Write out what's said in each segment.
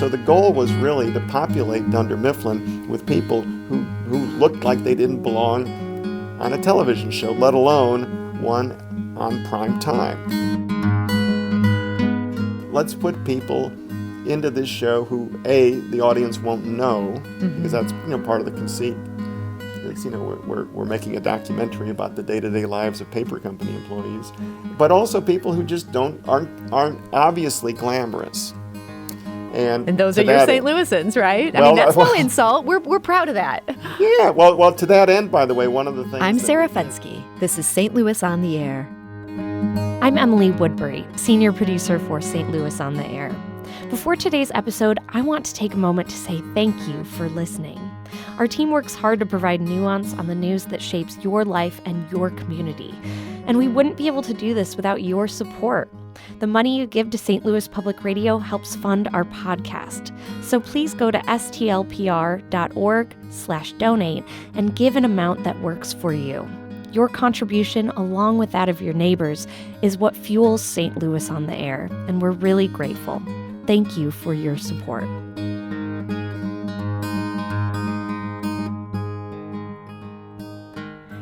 So the goal was really to populate Dunder Mifflin with people who looked like they didn't belong on a television show, let alone one on prime time. Let's put people into this show who, A, the audience won't know, because that's part of the conceit. It's, we're making a documentary about the day-to-day lives of paper company employees, but also people who just aren't obviously glamorous. And those are your St. Louisans, right? Well, I mean, that's no insult. We're proud of that. Yeah. Well, to that end, by the way, one of the things. I'm Sarah Fensky. This is St. Louis on the Air. I'm Emily Woodbury, senior producer for St. Louis on the Air. Before today's episode, I want to take a moment to say thank you for listening. Our team works hard to provide nuance on the news that shapes your life and your community. And we wouldn't be able to do this without your support. The money you give to St. Louis Public Radio helps fund our podcast. So please go to stlpr.org/donate and give an amount that works for you. Your contribution, along with that of your neighbors, is what fuels St. Louis on the Air, and we're really grateful. Thank you for your support.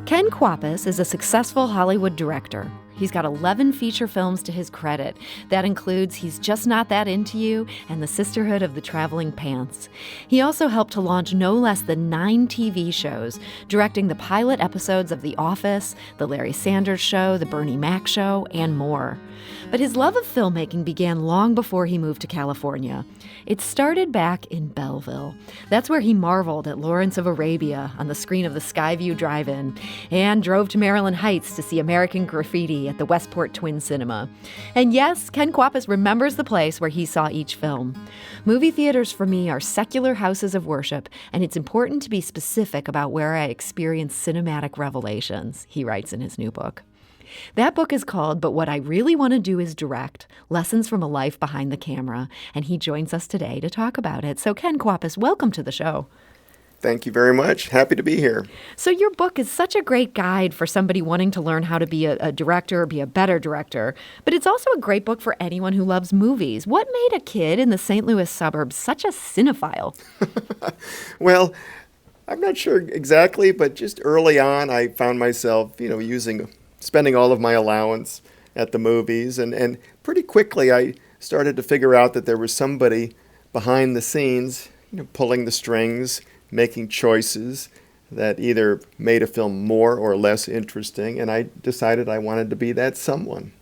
Ken Kwapis is a successful Hollywood director. He's got 11 feature films to his credit. That includes He's Just Not That Into You and The Sisterhood of the Traveling Pants. He also helped to launch no less than 9 TV shows, directing the pilot episodes of The Office, The Larry Sanders Show, The Bernie Mac Show, and more. But his love of filmmaking began long before he moved to California. It started back in Belleville. That's where he marveled at Lawrence of Arabia on the screen of the Skyview Drive-In and drove to Maryland Heights to see American Graffiti at the Westport Twin Cinema. And yes, Ken Kwapis remembers the place where he saw each film. Movie theaters for me are secular houses of worship, and it's important to be specific about where I experience cinematic revelations, he writes in his new book. That book is called But What I Really Want to Do Is Direct, Lessons from a Life Behind the Camera, and he joins us today to talk about it. So Ken Kwapis, welcome to the show. Thank you very much. Happy to be here. So your book is such a great guide for somebody wanting to learn how to be a director or be a better director, but it's also a great book for anyone who loves movies. What made a kid in the St. Louis suburbs such a cinephile? Well, I'm not sure exactly, but just early on I found myself, spending all of my allowance at the movies. And pretty quickly I started to figure out that there was somebody behind the scenes, pulling the strings, making choices that either made a film more or less interesting. And I decided I wanted to be that someone.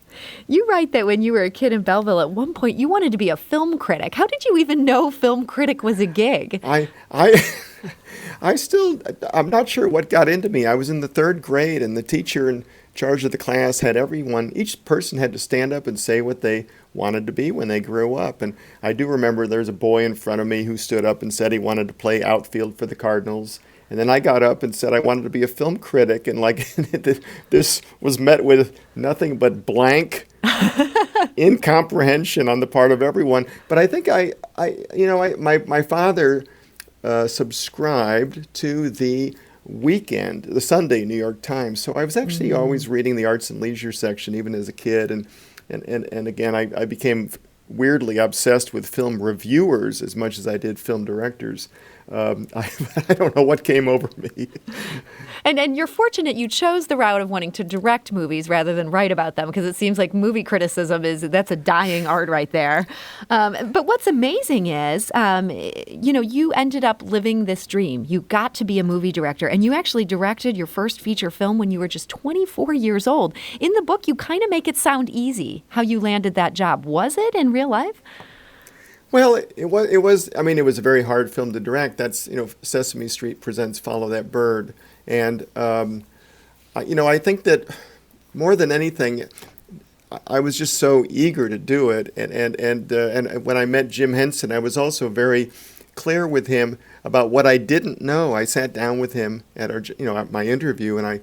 You write that when you were a kid in Belleville, at one point you wanted to be a film critic. How did you even know film critic was a gig? I'm not sure what got into me. I was in the 3rd grade, and the teacher in charge of the class had each person had to stand up and say what they wanted to be when they grew up. And I do remember there's a boy in front of me who stood up and said he wanted to play outfield for the Cardinals. And then I got up and said I wanted to be a film critic, and this was met with nothing but blank incomprehension on the part of everyone. But I think my father subscribed to the Sunday New York Times. So I was actually always reading the arts and leisure section, even as a kid. And again, I became weirdly obsessed with film reviewers as much as I did film directors. I don't know what came over me. And you're fortunate you chose the route of wanting to direct movies rather than write about them, because it seems like movie criticism that's a dying art right there. But what's amazing is, you ended up living this dream. You got to be a movie director, and you actually directed your first feature film when you were just 24 years old. In the book, you kind of make it sound easy how you landed that job. Was it in real life? Well, it was. I mean, it was a very hard film to direct. That's, Sesame Street presents Follow That Bird. And, I think that more than anything, I was just so eager to do it. And when I met Jim Henson, I was also very clear with him about what I didn't know. I sat down with him at at my interview, and I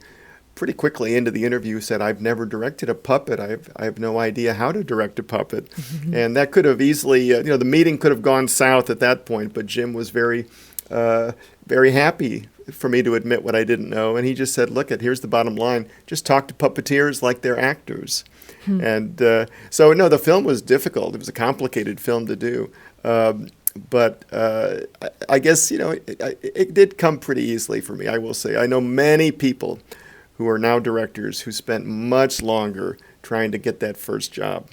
pretty quickly into the interview said, I've never directed a puppet. I have no idea how to direct a puppet. And that could have easily, the meeting could have gone south at that point, but Jim was very, very happy for me to admit what I didn't know. And he just said, here's the bottom line. Just talk to puppeteers like they're actors. And so the film was difficult. It was a complicated film to do. but I guess, it did come pretty easily for me, I will say. I know many people who are now directors who spent much longer trying to get that first job.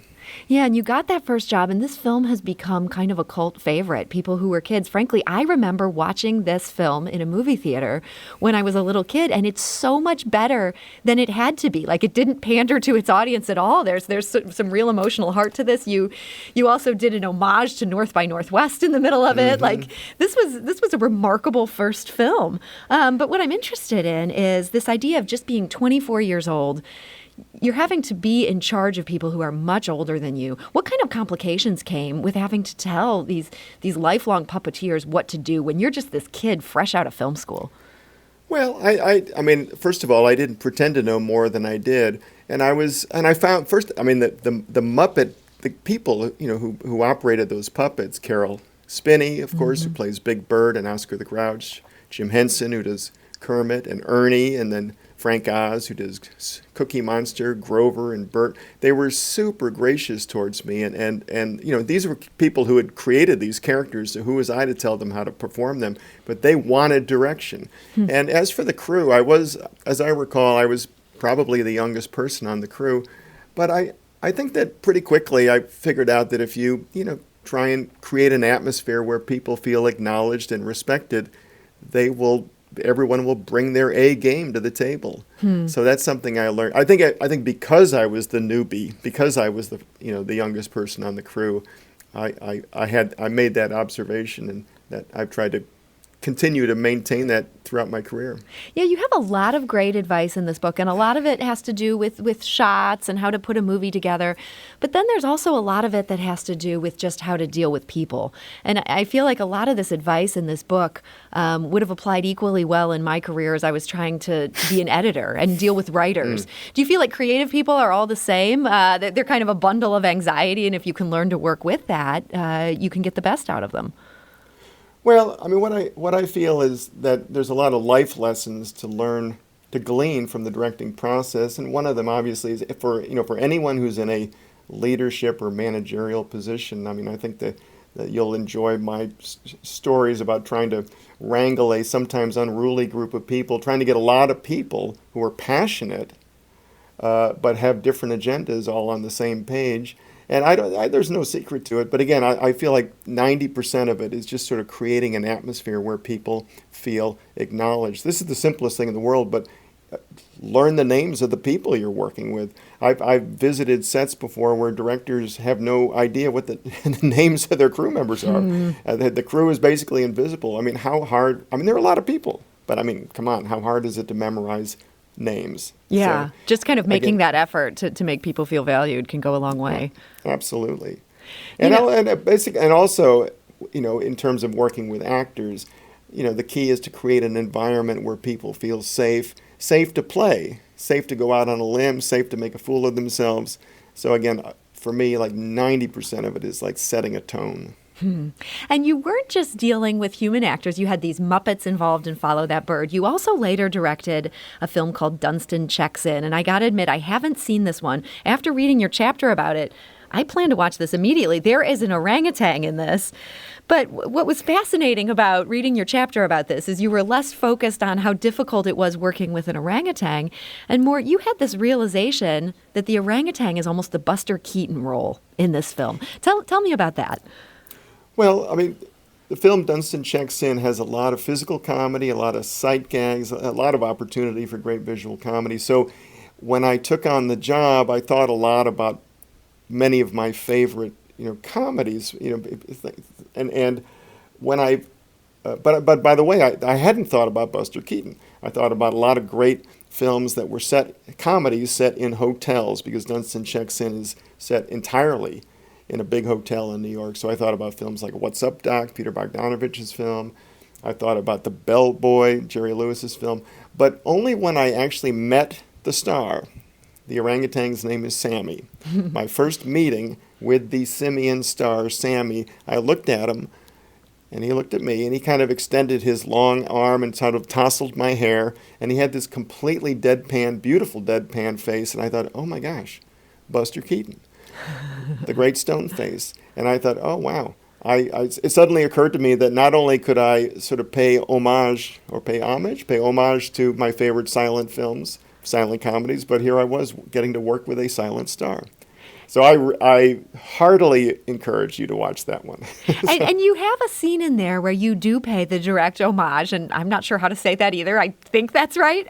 Yeah, and you got that first job, and this film has become kind of a cult favorite. People who were kids, frankly, I remember watching this film in a movie theater when I was a little kid, and it's so much better than it had to be. Like, it didn't pander to its audience at all. There's some real emotional heart to this. You also did an homage to North by Northwest in the middle of it. Like, this was a remarkable first film. But what I'm interested in is this idea of just being 24 years old. You're having to be in charge of people who are much older than you. What kind of complications came with having to tell these lifelong puppeteers what to do when you're just this kid fresh out of film school? Well, I mean, first of all, I didn't pretend to know more than I did, and I found first. I mean, the people who operated those puppets, Carol Spinney, of course, who plays Big Bird and Oscar the Grouch, Jim Henson, who does Kermit and Ernie, and then Frank Oz, who does Cookie Monster, Grover, and Bert. They were super gracious towards me, and these were people who had created these characters, so who was I to tell them how to perform them? But they wanted direction. And as for the crew, as I recall, I was probably the youngest person on the crew, but I think that pretty quickly I figured out that if you try and create an atmosphere where people feel acknowledged and respected, everyone will bring their A game to the table. So that's something I learned. I think because I was the newbie, because I was the youngest person on the crew, I made that observation, and that I've tried to continue to maintain that throughout my career. Yeah, you have a lot of great advice in this book, and a lot of it has to do with shots and how to put a movie together. But then there's also a lot of it that has to do with just how to deal with people. And I feel like a lot of this advice in this book would have applied equally well in my career as I was trying to be an editor and deal with writers. Do you feel like creative people are all the same? They're kind of a bundle of anxiety, and if you can learn to work with that, you can get the best out of them. Well, I mean, what I feel is that there's a lot of life lessons to glean from the directing process, and one of them obviously is for anyone who's in a leadership or managerial position. I mean, I think that you'll enjoy my stories about trying to wrangle a sometimes unruly group of people, trying to get a lot of people who are passionate but have different agendas all on the same page. And there's no secret to it. But again, I feel like 90% of it is just sort of creating an atmosphere where people feel acknowledged. This is the simplest thing in the world, but learn the names of the people you're working with. I've visited sets before where directors have no idea what the names of their crew members are. The crew is basically invisible. I mean, how hard? I mean, there are a lot of people, but I mean, come on, how hard is it to memorize names? Yeah, So, just kind of making again, that effort to make people feel valued can go a long way. Absolutely. And also, in terms of working with actors, the key is to create an environment where people feel safe to play, safe to go out on a limb, safe to make a fool of themselves. So again, for me, like 90% of it is like setting a tone. And you weren't just dealing with human actors. You had these Muppets involved in Follow That Bird. You also later directed a film called Dunstan Checks In. And I got to admit, I haven't seen this one. After reading your chapter about it, I plan to watch this immediately. There is an orangutan in this. But what was fascinating about reading your chapter about this is you were less focused on how difficult it was working with an orangutan, and more, you had this realization that the orangutan is almost the Buster Keaton role in this film. Tell me about that. Well, I mean, the film Dunstan Checks In has a lot of physical comedy, a lot of sight gags, a lot of opportunity for great visual comedy. So when I took on the job, I thought a lot about many of my favorite, comedies, and when but by the way, I hadn't thought about Buster Keaton. I thought about a lot of great films that were comedies set in hotels, because Dunstan Checks In is set entirely in a big hotel in New York. So I thought about films like What's Up, Doc, Peter Bogdanovich's film. I thought about The Bellboy, Jerry Lewis's film. But only when I actually met the star. The orangutan's name is Sammy. My first meeting with the simian star, Sammy, I looked at him, and he looked at me, and he kind of extended his long arm and sort of tousled my hair, and he had this completely deadpan, beautiful deadpan face, and I thought, oh my gosh, Buster Keaton. The great stone face. And I thought, oh, wow, it suddenly occurred to me that not only could I sort of pay homage to my favorite silent films, silent comedies, but here I was getting to work with a silent star. So I heartily encourage you to watch that one. And you have a scene in there where you do pay the direct homage, and I'm not sure how to say that either. I think that's right.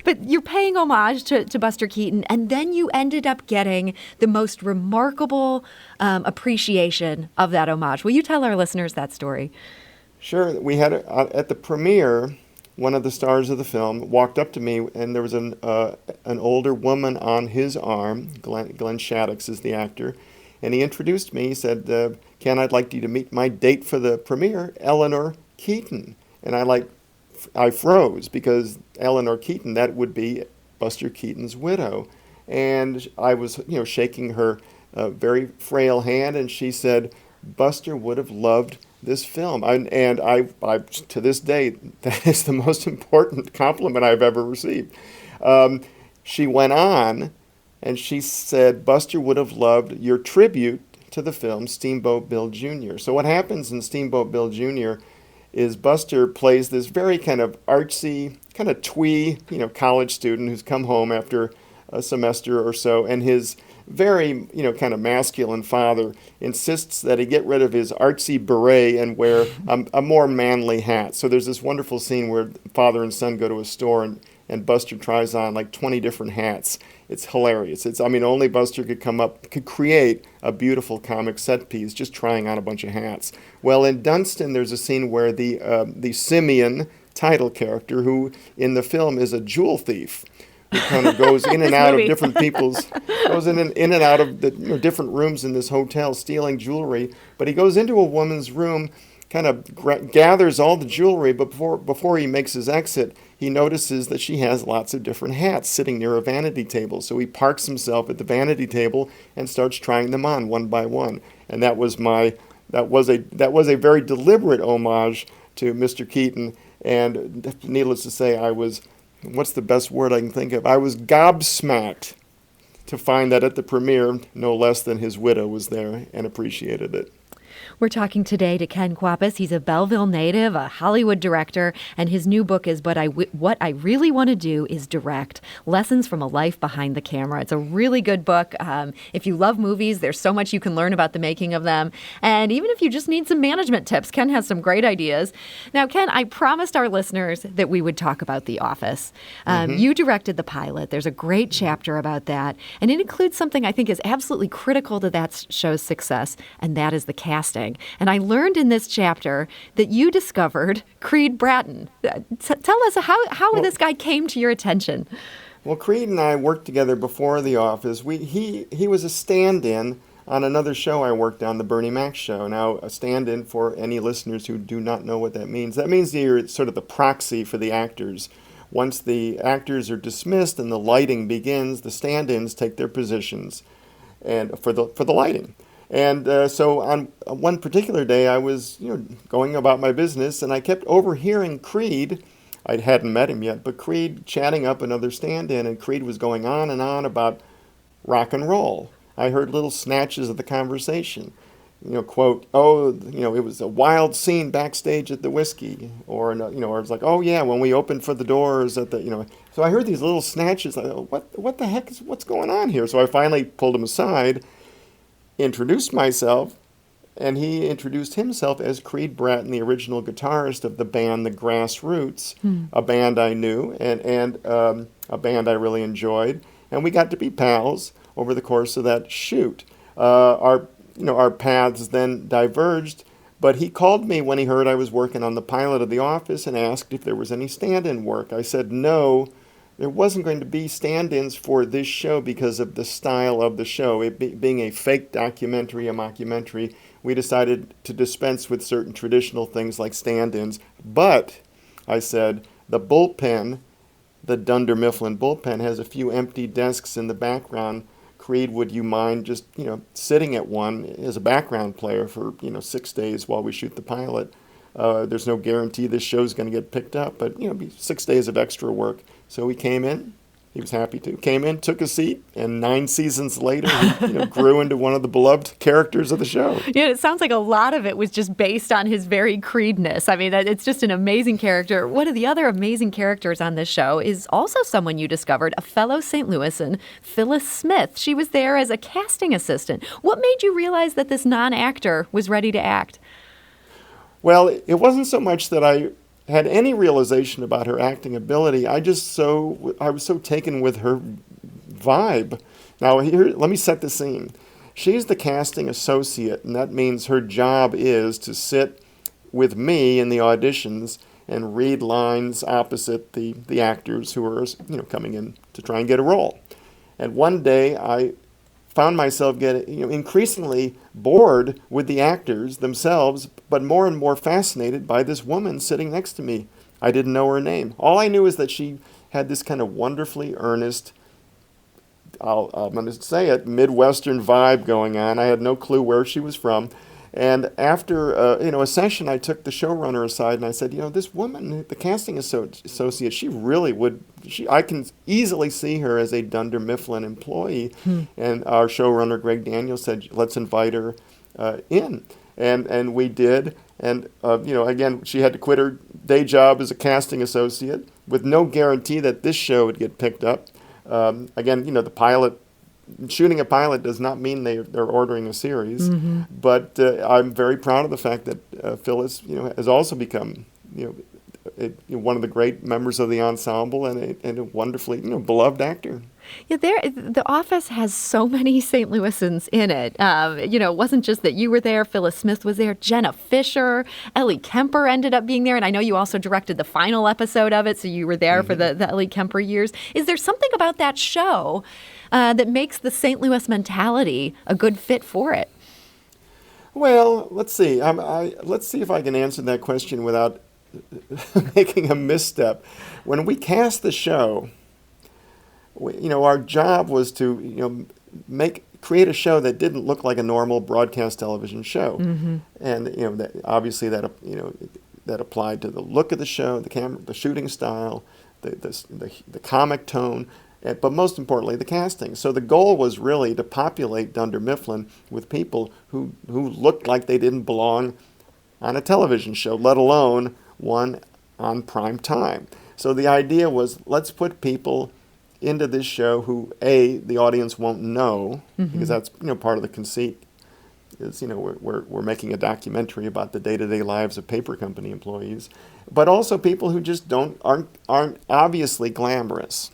But you're paying homage to Buster Keaton, and then you ended up getting the most remarkable appreciation of that homage. Will you tell our listeners that story? Sure. We had at the premiere, one of the stars of the film walked up to me, and there was an older woman on his arm. Glenn Shaddix is the actor, and he introduced me. He said, "Ken, I'd like you to meet my date for the premiere, Eleanor Keaton." And I froze, because Eleanor Keaton, that would be Buster Keaton's widow, and I was shaking her very frail hand, and she said, "Buster would have loved this film." And I to this day, that is the most important compliment I've ever received. She went on and she said, "Buster would have loved your tribute to the film Steamboat Bill Jr." So what happens in Steamboat Bill Jr. is Buster plays this very kind of artsy, kind of twee, college student who's come home after a semester or so, and his very, kind of masculine father insists that he get rid of his artsy beret and wear a more manly hat. So there's this wonderful scene where father and son go to a store, and Buster tries on like 20 different hats. It's hilarious. Only Buster could create a beautiful comic set piece just trying on a bunch of hats. Well, in Dunstan, there's a scene where the Simeon title character, who in the film is a jewel thief, who kind of goes in and out of different goes in and out of the different rooms in this hotel stealing jewelry. But he goes into a woman's room, kind of gathers all the jewelry, but before he makes his exit, he notices that she has lots of different hats sitting near a vanity table. So he parks himself at the vanity table and starts trying them on one by one. And that was a very deliberate homage to Mr. Keaton. And needless to say, what's the best word I can think of? I was gobsmacked to find that at the premiere, no less than his widow was there and appreciated it. We're talking today to Ken Kwapis. He's a Belleville native, a Hollywood director, and his new book is What I Really Want to Do is Direct, Lessons from a Life Behind the Camera. It's a really good book. If you love movies, there's so much you can learn about the making of them. And even if you just need some management tips, Ken has some great ideas. Now, Ken, I promised our listeners that we would talk about The Office. You directed the pilot. There's a great chapter about that. And it includes something I think is absolutely critical to that show's success, and that is the casting. And I learned in this chapter that you discovered Creed Bratton. Tell us how this guy came to your attention. Well, Creed and I worked together before The Office. He was a stand-in on another show I worked on, the Bernie Mac show. Now, a stand-in, for any listeners who do not know what that means you're sort of the proxy for the actors. Once the actors are dismissed and the lighting begins, the stand-ins take their positions and for the lighting. And so on one particular day, I was going about my business, and I kept overhearing Creed. I hadn't met him yet, but Creed chatting up another stand-in, and Creed was going on and on about rock and roll. I heard little snatches of the conversation. Quote, it was a wild scene backstage at the Whiskey, or it's like, oh yeah, when we opened for the Doors at the, So I heard these little snatches. Like, what the heck what's going on here? So I finally pulled him aside, introduced myself, and he introduced himself as Creed Bratton, the original guitarist of the band The Grassroots, a band I knew and a band I really enjoyed, and we got to be pals over the course of that shoot. Our paths then diverged, but he called me when he heard I was working on the pilot of The Office and asked if there was any stand-in work. I said no. There wasn't going to be stand-ins for this show because of the style of the show. It being a fake documentary, a mockumentary, we decided to dispense with certain traditional things like stand-ins. But, I said, the bullpen, the Dunder Mifflin bullpen, has a few empty desks in the background. Creed, would you mind just, sitting at one as a background player for, 6 days while we shoot the pilot? There's no guarantee this show's going to get picked up, but, be 6 days of extra work. So he came in, He was happy to. Came in, took a seat, and 9 seasons later, he grew into one of the beloved characters of the show. Yeah, it sounds like a lot of it was just based on his very Creedness. I mean, it's just an amazing character. One of the other amazing characters on this show is also someone you discovered, a fellow St. Louisan, Phyllis Smith. She was there as a casting assistant. What made you realize that this non-actor was ready to act? Well, it wasn't so much that I had any realization about her acting ability. I was so taken with her vibe. Now, here, let me set the scene. She's the casting associate, and that means her job is to sit with me in the auditions and read lines opposite the actors who are coming in to try and get a role. And one day, I found myself getting increasingly bored with the actors themselves, but more and more fascinated by this woman sitting next to me. I didn't know her name. All I knew is that she had this kind of wonderfully earnest, I'm going to say it, Midwestern vibe going on. I had no clue where she was from. And after a session, I took the showrunner aside and I said, this woman, the casting associate, she really would. I can easily see her as a Dunder Mifflin employee. And our showrunner Greg Daniels said, let's invite her in, and we did. And again, she had to quit her day job as a casting associate with no guarantee that this show would get picked up. Again, the pilot. Shooting a pilot does not mean they're ordering a series, but I'm very proud of the fact that Phyllis, has also become, one of the great members of the ensemble and a wonderfully, beloved actor. Yeah, The Office has so many St. Louisans in it. It wasn't just that you were there. Phyllis Smith was there. Jenna Fisher, Ellie Kemper ended up being there. And I know you also directed the final episode of it, so you were there for the Ellie Kemper years. Is there something about that show that makes the St. Louis mentality a good fit for it? Well, let's see. Let's see if I can answer that question without making a misstep. When we cast the show, our job was to, create a show that didn't look like a normal broadcast television show, and that applied to the look of the show, the camera, the shooting style, the comic tone, but most importantly, the casting. So the goal was really to populate Dunder Mifflin with people who looked like they didn't belong on a television show, let alone one on prime time. So the idea was, let's put people into this show who, the audience won't know, because that's, part of the conceit is, we're making a documentary about the day-to-day lives of paper company employees, but also people who just aren't obviously glamorous.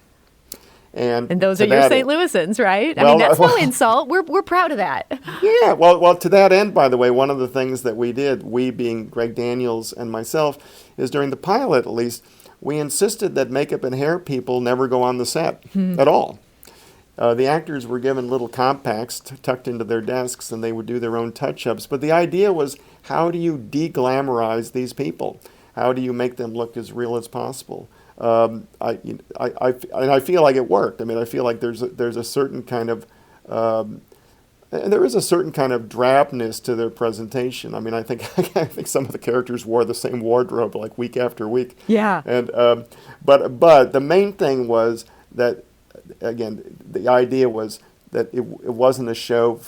And those are your St. Louisans, right? Well, I mean, that's no insult. We're proud of that. Yeah, well, to that end, by the way, one of the things that we did, we being Greg Daniels and myself, is during the pilot at least, we insisted that makeup and hair people never go on the set at all. The actors were given little compacts tucked into their desks, and they would do their own touch-ups. But the idea was, how do you de-glamorize these people? How do you make them look as real as possible? I feel like it worked. I mean, I feel like there's a certain kind of there is a certain kind of drabness to their presentation. I mean, I think some of the characters wore the same wardrobe like week after week. Yeah. And but the main thing was that, again, the idea was that it wasn't a show,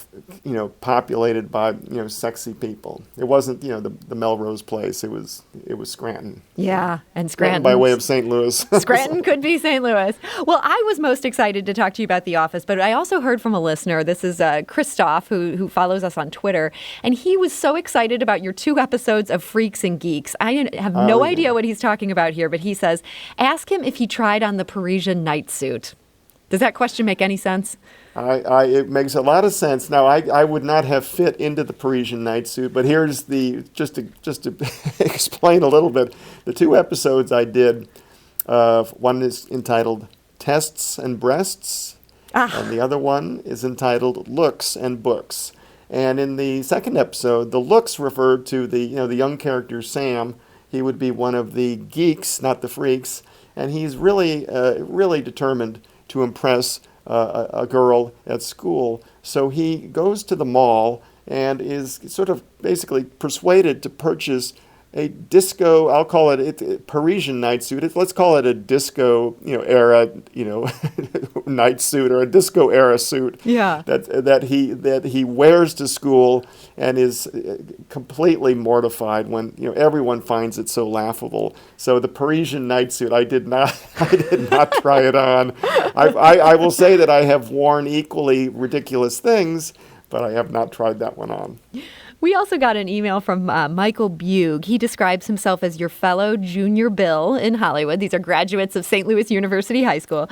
populated by, sexy people. It wasn't, the Melrose Place. It was Scranton. Yeah, and Scranton. By way of St. Louis. Scranton could be St. Louis. Well, I was most excited to talk to you about The Office, but I also heard from a listener. This is Christoph, who follows us on Twitter, and he was so excited about your 2 episodes of Freaks and Geeks. I have no idea what he's talking about here, but he says, ask him if he tried on the Parisian night suit. Does that question make any sense? It makes a lot of sense. Now, I would not have fit into the Parisian night suit, but here's just to explain a little bit. The 2 episodes I did, one is entitled Tests and Breasts, and the other one is entitled Looks and Books. And in the second episode, the looks referred to the young character Sam. He would be one of the geeks, not the freaks, and he's really determined to impress a girl at school. So he goes to the mall and is sort of basically persuaded to purchase a disco, I'll call it Parisian night suit. Let's call it a disco, era, night suit, or a disco era suit. Yeah. That he wears to school and is completely mortified when everyone finds it so laughable. So the Parisian night suit, I did not try it on. I will say that I have worn equally ridiculous things, but I have not tried that one on. We also got an email from Michael Bug. He describes himself as your fellow Junior Bill in Hollywood. These are graduates of St. Louis University High School.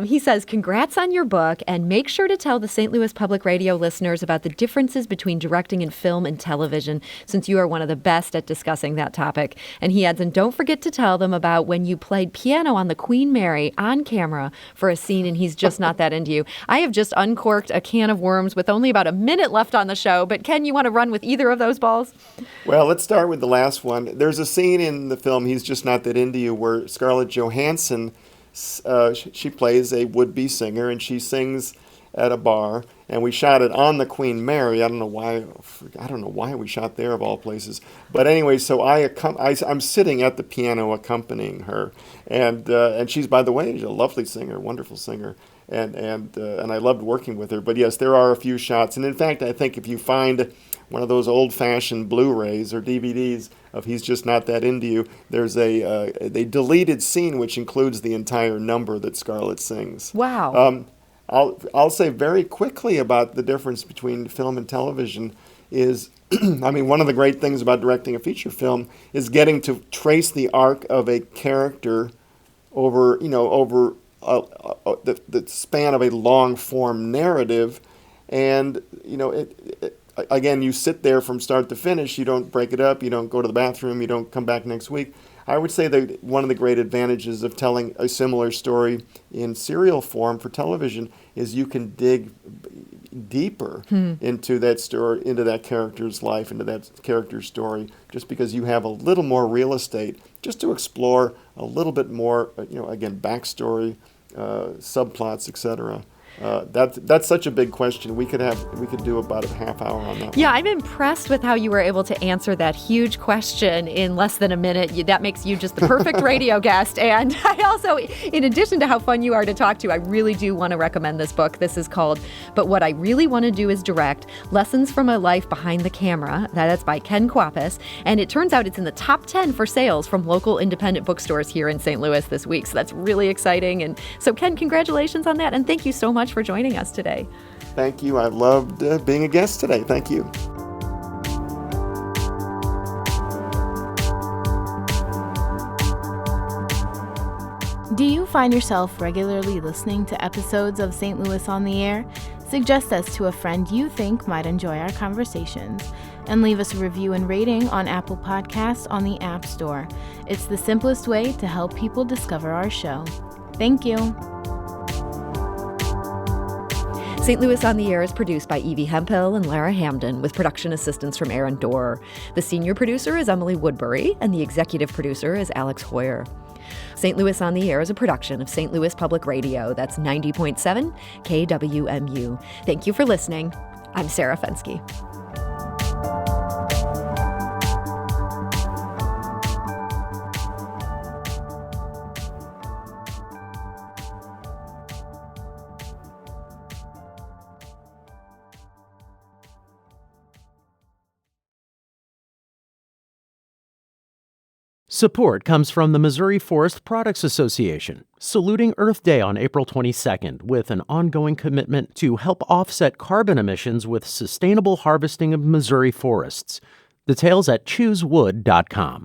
He says, congrats on your book, and make sure to tell the St. Louis Public Radio listeners about the differences between directing in film and television, since you are one of the best at discussing that topic. And he adds, and don't forget to tell them about when you played piano on the Queen Mary on camera for a scene and he's just not that into you. I have just uncorked a can of worms with only about a minute left on the show, but Ken, you want to run with either of those balls? Well, let's start with the last one. There's a scene in the film, He's Just Not That Into You, where Scarlett Johansson, she plays a would-be singer, and she sings at a bar, and we shot it on the Queen Mary. I don't know why we shot there of all places. But anyway, so I'm sitting at the piano accompanying her, and she's, by the way, a lovely singer, wonderful singer. And I loved working with her. But yes, there are a few shots. And in fact, I think if you find one of those old-fashioned Blu-rays or DVDs of He's Just Not That Into You, there's a deleted scene which includes the entire number that Scarlett sings. Wow. I'll say very quickly about the difference between film and television is, one of the great things about directing a feature film is getting to trace the arc of a character over the span of a long-form narrative, and again, you sit there from start to finish. You don't break it up. You don't go to the bathroom. You don't come back next week. I would say that one of the great advantages of telling a similar story in serial form for television is you can dig deeper into that story, into that character's life, into that character's story, just because you have a little more real estate just to explore a little bit more, again, backstory, subplots, etc. That's such a big question. We could do about a half hour on that. Yeah, I'm impressed with how you were able to answer that huge question in less than a minute. That makes you just the perfect radio guest. And I also, in addition to how fun you are to talk to, I really do want to recommend this book. This is called But What I Really Want to Do Is Direct: Lessons from a Life Behind the Camera. That's by Ken Kwapis. And it turns out it's in the top 10 for sales from local independent bookstores here in St. Louis this week. So that's really exciting. And so, Ken, congratulations on that. And thank you so much for joining us today. Thank you. I loved being a guest today. Thank you. Do you find yourself regularly listening to episodes of St. Louis on the Air? Suggest us to a friend you think might enjoy our conversations, and leave us a review and rating on Apple Podcasts on the App Store. It's the simplest way to help people discover our show. Thank you. St. Louis on the Air is produced by Evie Hemphill and Lara Hamden, with production assistance from Aaron Dorr. The senior producer is Emily Woodbury, and the executive producer is Alex Hoyer. St. Louis on the Air is a production of St. Louis Public Radio. That's 90.7 KWMU. Thank you for listening. I'm Sarah Fensky. Support comes from the Missouri Forest Products Association, saluting Earth Day on April 22nd with an ongoing commitment to help offset carbon emissions with sustainable harvesting of Missouri forests. Details at choosewood.com.